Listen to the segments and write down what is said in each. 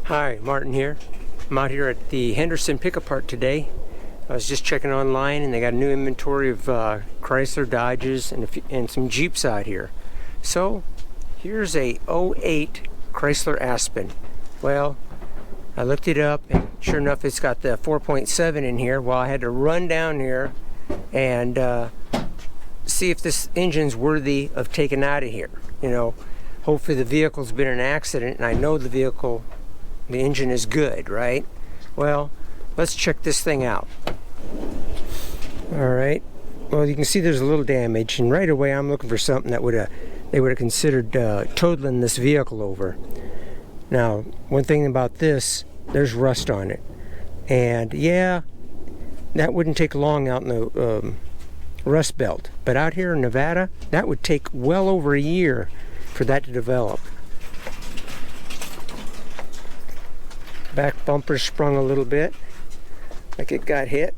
Hi, Martin here. I'm out here at the Henderson Pic-a-Part today. I was just checking online and they got a new inventory of Chrysler, Dodges, and some Jeeps out here. So, here's a '08 Chrysler Aspen. Well, I looked it up and sure enough it's got the 4.7 in here. Well, I had to run down here and see if this engine's worthy of taking out of here. You know, hopefully the vehicle's been in an accident and I know the engine is good, right? Well, let's check this thing out. Alright, well, you can see there's a little damage, and right away I'm looking for something that they would have considered totaling this vehicle over. Now, one thing about this, there's rust on it, and yeah, that wouldn't take long out in the rust belt, but out here in Nevada, that would take well over a year for that to develop. Back bumper sprung a little bit, like it got hit.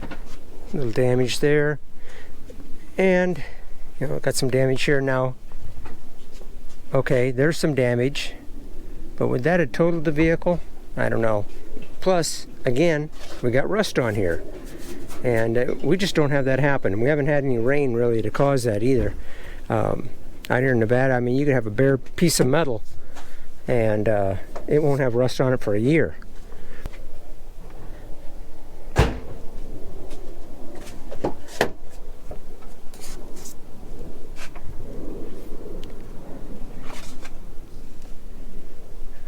A little damage there, and you know, got some damage here now. Okay, there's some damage, but would that have totaled the vehicle? I don't know. Plus, again, we got rust on here, and we just don't have that happen. We haven't had any rain really to cause that either. Out here in Nevada, I mean, you could have a bare piece of metal and it won't have rust on it for a year.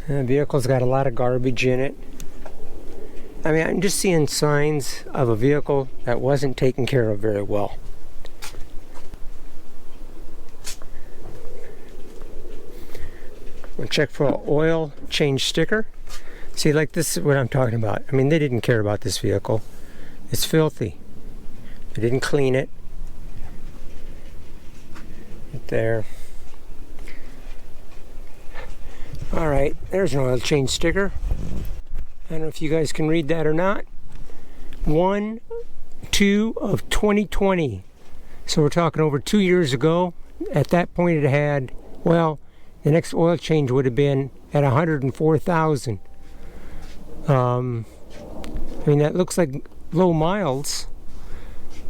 And the vehicle's got a lot of garbage in it. I mean, I'm just seeing signs of a vehicle that wasn't taken care of very well. We'll check for an oil change sticker. See, like, this is what I'm talking about. I mean, they didn't care about this vehicle. It's filthy. They didn't clean it. Right there. Alright, there's an oil change sticker. I don't know if you guys can read that or not. 1/2 of 2020. So we're talking over 2 years ago. At that point it had, well, the next oil change would have been at 104,000. I mean, that looks like low miles,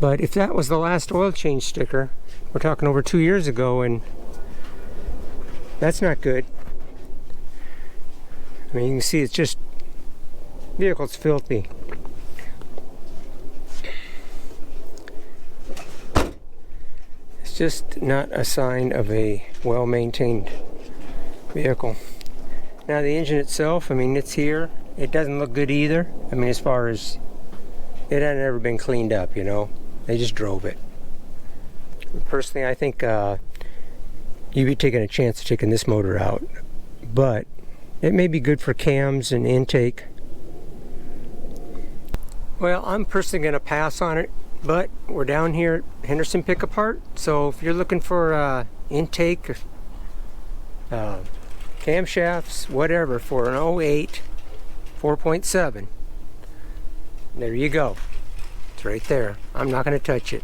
but if that was the last oil change sticker, we're talking over 2 years ago, and that's not good. I mean, you can see it's just, vehicle's filthy. It's just not a sign of a well-maintained vehicle. Now the engine itself, I mean, it's here. It doesn't look good either. I mean, as far as, it had never been cleaned up, you know. They just drove it. Personally, I think you'd be taking a chance of taking this motor out, but it may be good for cams and intake. Well, I'm personally going to pass on it, but we're down here at Henderson Pic-a-Part, so if you're looking for intake, camshafts, whatever, for an '08 4.7, there you go. It's right there. I'm not going to touch it.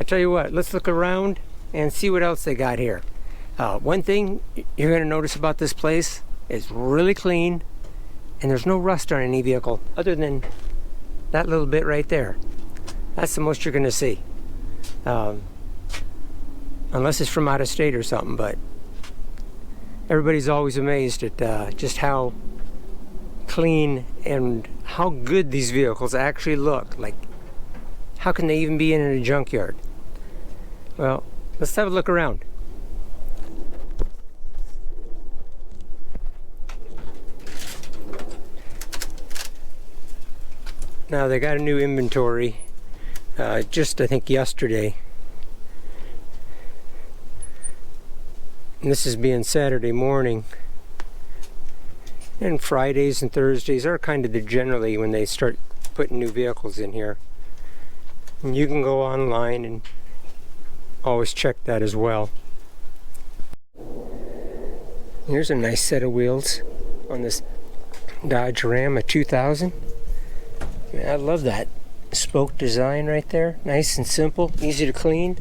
I tell you what, let's look around and see what else they got here. One thing you're going to notice about this place is really clean, and there's no rust on any vehicle other than that little bit right there. That's the most you're going to see, unless it's from out of state or something. But everybody's always amazed at just how clean and how good these vehicles actually look. Like, how can they even be in a junkyard? Well, let's have a look around. Now they got a new inventory just I think yesterday, and this is being Saturday morning, and Fridays and Thursdays are kind of generally when they start putting new vehicles in here, and you can go online and always check that as well. Here's a nice set of wheels on this Dodge Ram, a 2000. I love that spoke design right there. Nice and simple, easy to clean.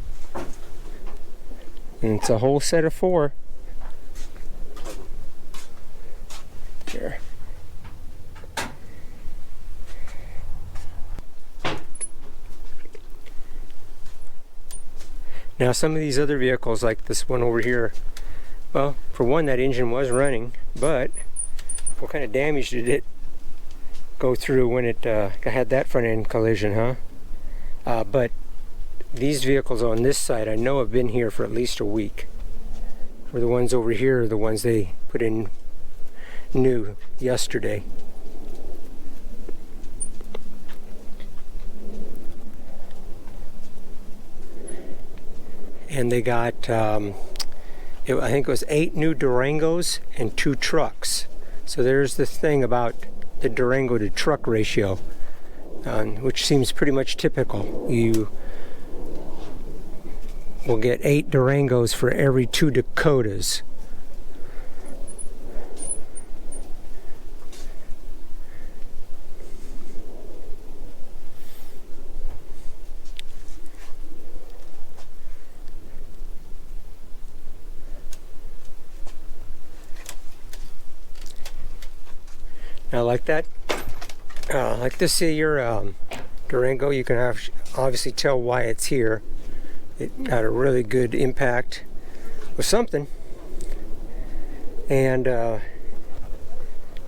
And it's a whole set of 4. Here. Now some of these other vehicles, like this one over here, well, for one, that engine was running, but what kind of damage did it go through when it had that front end collision, huh? But these vehicles on this side I know have been here for at least a week. Where the ones over here are the ones they put in new yesterday. And they got, I think it was 8 new Durangos and 2 trucks. So there's the thing about the Durango to truck ratio, which seems pretty much typical. You will get 8 Durangos for every 2 Dakotas. Now, like that, like this here Durango, you can obviously tell why it's here. It got a really good impact with something, and now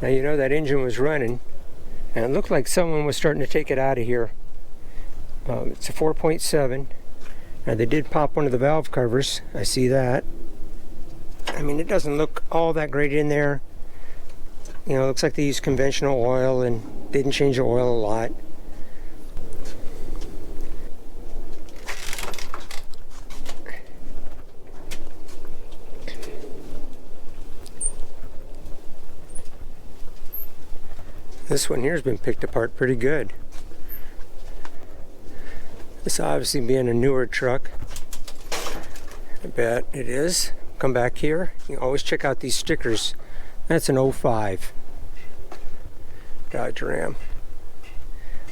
you know that engine was running, and it looked like someone was starting to take it out of here. It's a 4.7. Now they did pop one of the valve covers. I see that. I mean, it doesn't look all that great in there. You know, it looks like they used conventional oil and didn't change the oil a lot. This one here has been picked apart pretty good. This obviously being a newer truck. I bet it is. Come back here. You can always check out these stickers. That's an 05 Dodge Ram.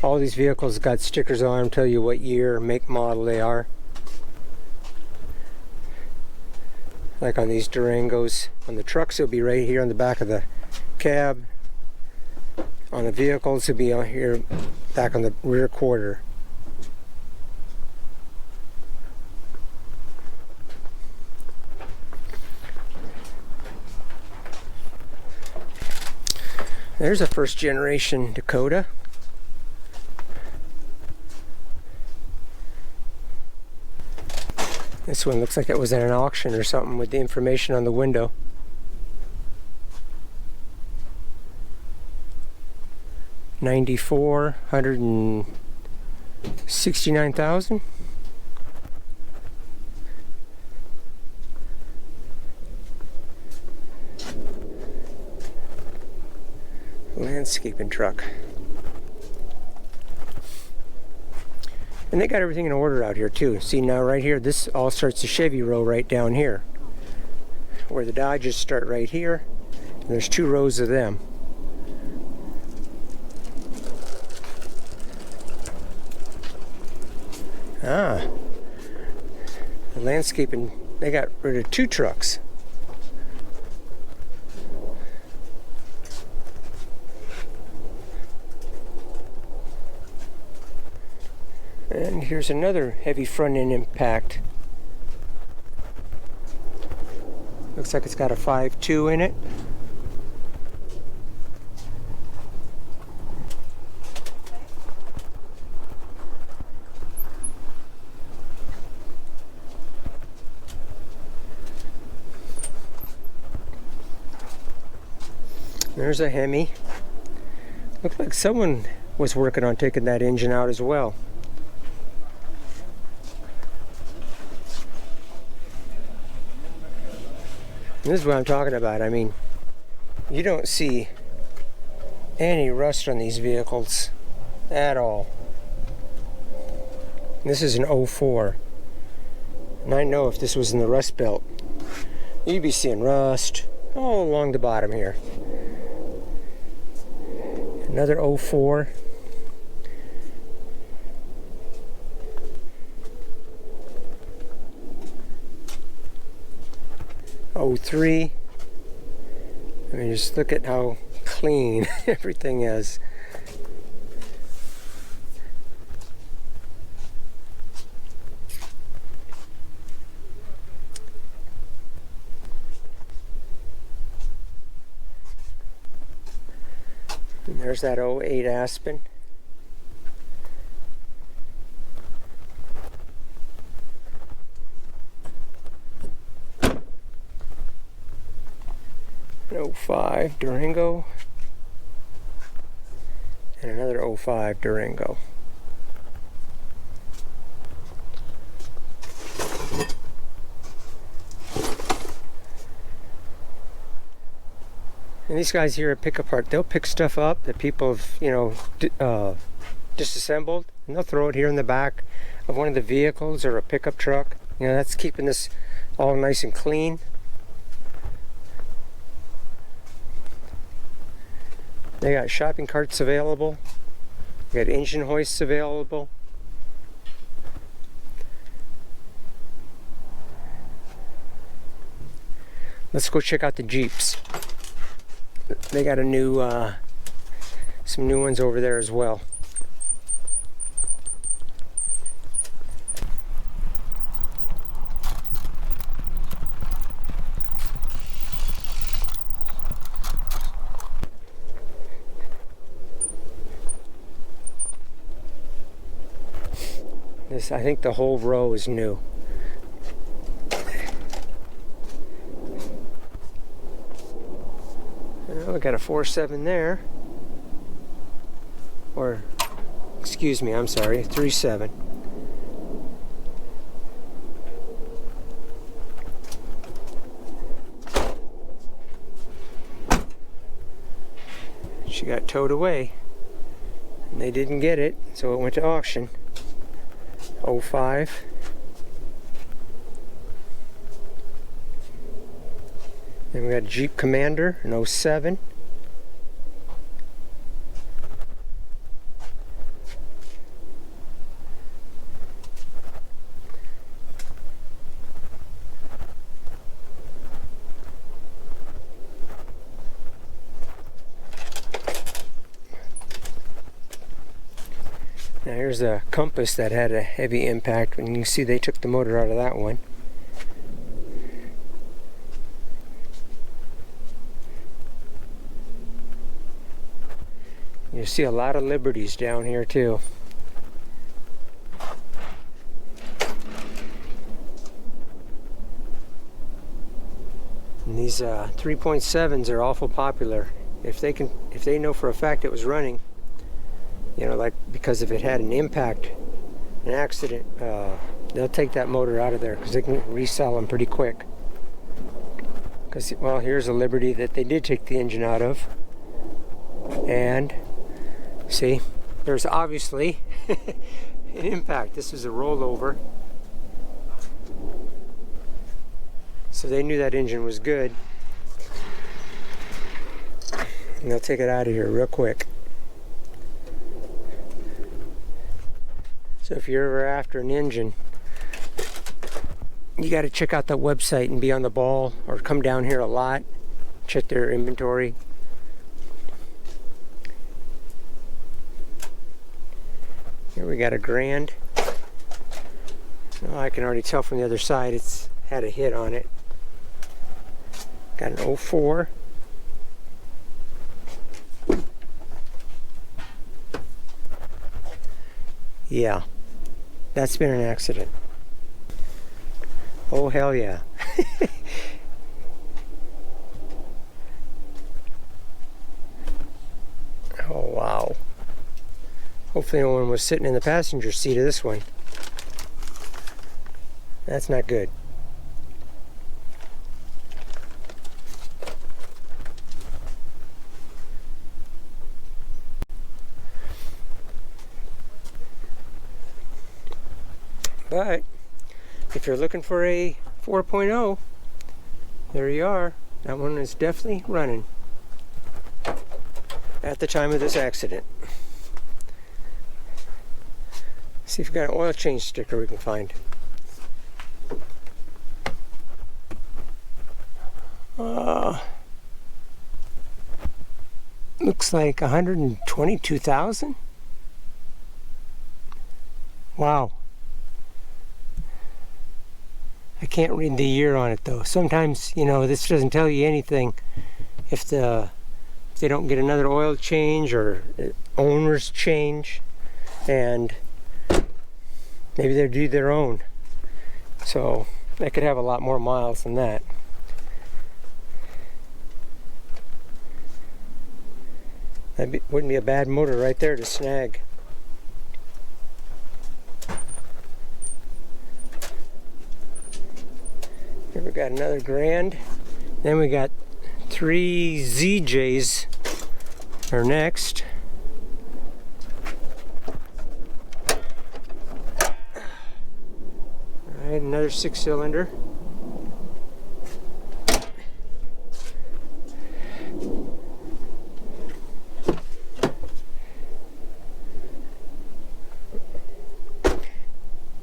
All these vehicles got stickers on them, tell you what year, make, model they are. Like on these Durangos. On the trucks, it'll be right here on the back of the cab. On the vehicles, it'll be on here back on the rear quarter. There's a first generation Dakota. This one looks like it was at an auction or something with the information on the window. $94, $169,000. Landscaping truck. And they got everything in order out here too. See now right here, this all starts the Chevy row right down here. Where the Dodges start right here. And there's 2 rows of them. Ah. The landscaping, they got rid of 2 trucks. And here's another heavy front end impact. Looks like it's got a 5.2 in it. There's a Hemi. Looks like someone was working on taking that engine out as well. This is what I'm talking about. I mean, you don't see any rust on these vehicles at all. This is an 04. And I know if this was in the rust belt, you'd be seeing rust all along the bottom here. Another 04. 03. I mean, just look at how clean everything is. And there's that 08 Aspen. An 05 Durango. And another 05 Durango. And these guys here at Pic-a-Part, they'll pick stuff up that people have, you know, disassembled, and they'll throw it here in the back of one of the vehicles or a pickup truck. You know, that's keeping this all nice and clean. They got shopping carts available. They got engine hoists available. Let's go check out the Jeeps. They got a new, some new ones over there as well. This, I think the whole row is new. We got a 4.7 there, or excuse me, I'm sorry, 3.7. She got towed away, and they didn't get it, so it went to auction. 05. Then we got a Jeep Commander, an 07. Now here's a Compass that had a heavy impact, and you can see they took the motor out of that one. You see a lot of Liberties down here too. And these 3.7s are awful popular. If they know for a fact it was running, you know, like because if it had an impact, an accident, they'll take that motor out of there because they can resell them pretty quick. Because, well, here's a Liberty that they did take the engine out of, and see, there's obviously an impact. This is a rollover. So they knew that engine was good. And they'll take it out of here real quick. So if you're ever after an engine, you got to check out that website and be on the ball, or come down here a lot, check their inventory. Here we got a Grand. Oh, I can already tell from the other side it's had a hit on it. Got an 04. Yeah, that's been an accident. Oh, hell yeah. Oh, wow. Hopefully no one was sitting in the passenger seat of this one. That's not good. But if you're looking for a 4.0, there you are. That one is definitely running at the time of this accident. See if we got an oil change sticker we can find. Looks like 122,000. Wow. I can't read the year on it though. Sometimes, you know, this doesn't tell you anything if they don't get another oil change or owners change, and maybe they do their own. So they could have a lot more miles than that. Wouldn't be a bad motor right there to snag. Here we got another Grand. Then we got 3 ZJs are next. Alright, another 6-cylinder.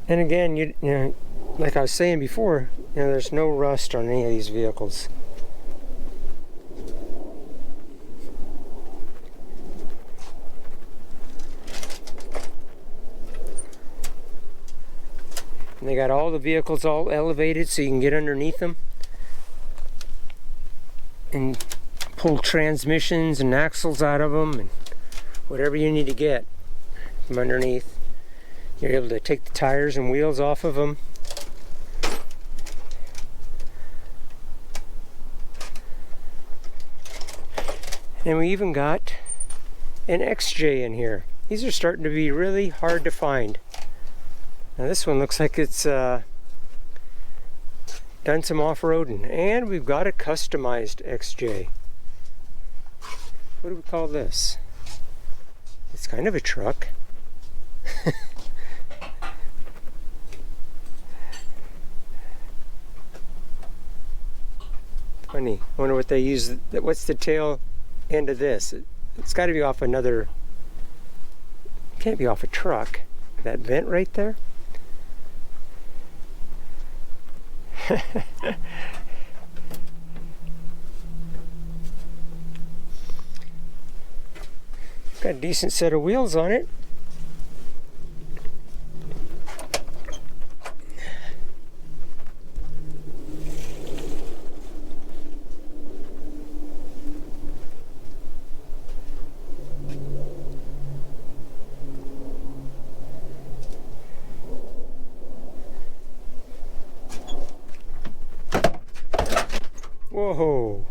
And again, you know, like I was saying before, you know, there's no rust on any of these vehicles. And they got all the vehicles all elevated so you can get underneath them and pull transmissions and axles out of them and whatever you need to get from underneath. You're able to take the tires and wheels off of them. And we even got an XJ in here. These are starting to be really hard to find. Now this one looks like it's done some off-roading. And we've got a customized XJ. What do we call this? It's kind of a truck. Funny. I wonder what they use. What's the tail end of this? It's got to be off another. Can't be off a truck. That vent right there. Got a decent set of wheels on it. Whoa!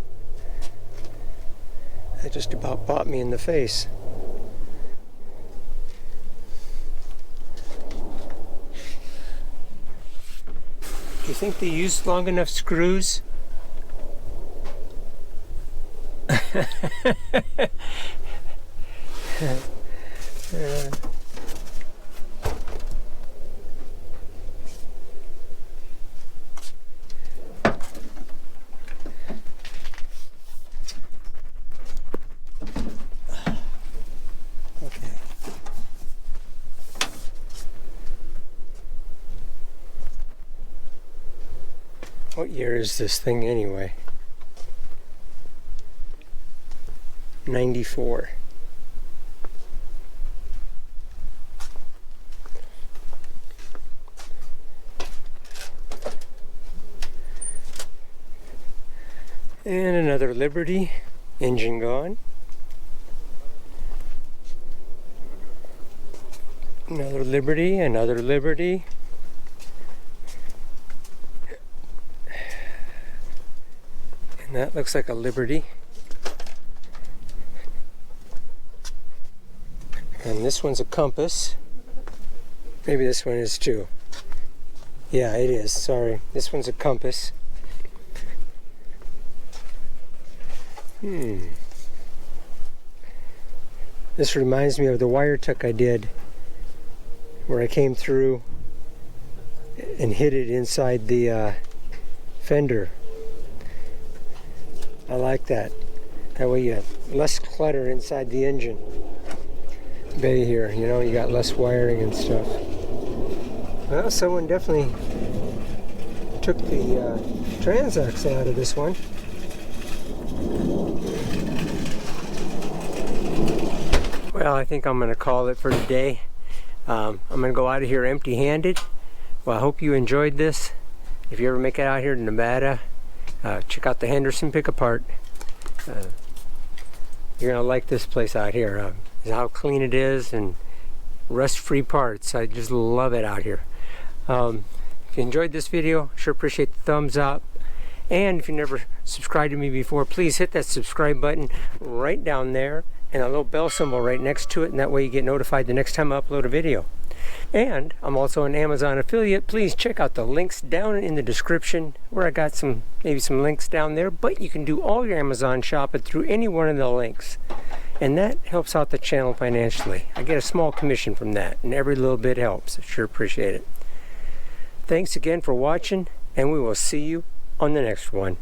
That just about bopped me in the face. Do you think they used long enough screws? What year is this thing anyway? 94. And another Liberty, engine gone. Another Liberty, another Liberty. And that looks like a Liberty. And this one's a Compass. Maybe this one is too. Yeah, it is. Sorry. This one's a Compass. This reminds me of the wire tuck I did where I came through and hid it inside the fender. I like that. That way you have less clutter inside the engine bay here. You know, you got less wiring and stuff. Well, someone definitely took the transaxle out of this one. Well, I think I'm going to call it for today. I'm going to go out of here empty-handed. Well, I hope you enjoyed this. If you ever make it out here to Nevada, check out the Henderson Pic-a-Part. You're going to like this place out here. How clean it is and rust-free parts. I just love it out here. If you enjoyed this video, sure appreciate the thumbs up. And if you never subscribed to me before, please hit that subscribe button right down there and a little bell symbol right next to it, and that way you get notified the next time I upload a video. And I'm also an Amazon affiliate. Please check out the links down in the description where I got maybe some links down there, but you can do all your Amazon shopping through any one of the links. And that helps out the channel financially. I get a small commission from that, and every little bit helps. I sure appreciate it. Thanks again for watching, and we will see you on the next one.